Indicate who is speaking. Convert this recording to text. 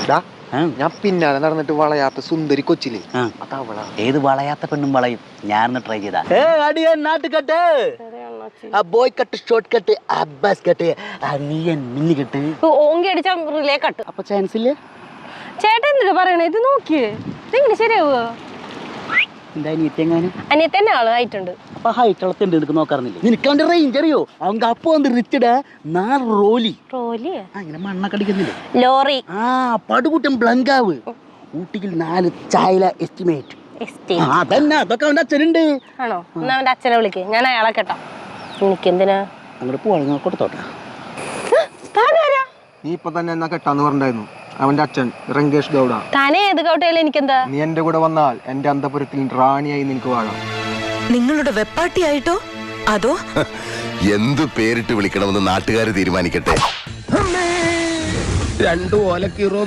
Speaker 1: ഞാൻ പിന്നാലെ നടന്നിട്ട് വളയാത്ത സുന്ദരി കൊച്ചില്
Speaker 2: ഏത് വളയാത്ത പെണ്ണും വളയും ഞാനൊന്ന് ട്രൈ ചെയ്താ boy cut short cut Abbas cut നീയൻ മിന്നി കട്ട്
Speaker 3: ഓങ്കി അടിച്ച റിലേ കട്ട്
Speaker 2: അപ്പൊ ചാൻസ് ഇല്ല.
Speaker 3: ചേട്ടൻ എന്തിനാ പറയണേ? ഇത് നോക്കിയേ, ഇതെങ്ങനെ ശരിയാവുക?
Speaker 2: എന്താ അനിയത്തെങ്ങാനും
Speaker 3: അനിയത്തന്നെ ആള് ആയിട്ടുണ്ട്.
Speaker 2: അപ്പൊ ഹൈറ്റുള്ളത്തെ നിനക്ക് നോക്കാറുന്നില്ല. നിനക്ക് അവന്റെ റേഞ്ച് അറിയോ? അവൻ അപ്പൊ വന്ന് റിച്ചഡ് റോലി അങ്ങനെ മണ്ണൊക്കെ അടിക്കുന്നില്ലേ
Speaker 3: ലോറി
Speaker 2: പടുകൂട്ടം ബ്ലങ്കാവ് ഊട്ടിയിൽ 4 ചായല എസ്റ്റിമേറ്റ് അതന്നെ. അതൊക്കെ അവന്റെ അച്ഛനുണ്ട്.
Speaker 3: ആണോ? എന്നാ അവന്റെ അച്ഛനെ വിളിക്ക്, ഞാൻ അയാളെ കേട്ടോ. എനിക്ക് എന്തിനാ
Speaker 2: അങ്ങോട്ട് പോവാ കൊടുത്തോട്ടെ.
Speaker 1: നീ ഇപ്പൊ തന്നെ എന്നാ കെട്ടാന്ന് പറഞ്ഞായിരുന്നു അവന്റെ അച്ഛൻ രംഗേഷ് ഗൗഡ.
Speaker 3: താനേ ഏത് കൗട്ടയില് എനിക്കെന്താ?
Speaker 1: നീ എന്റെ കൂടെ വന്നാൽ എന്റെ അന്തപുരത്തിൽ റാണിയായി നിനക്ക് വാഴാം.
Speaker 4: നിങ്ങളുടെ വെപ്പാട്ടിയായിട്ടോ അതോ
Speaker 5: എന്ത് പേരിട്ട് വിളിക്കണമെന്ന് നാട്ടുകാർ തീരുമാനിക്കട്ടെ.
Speaker 6: 2 ഓലക്കീറോ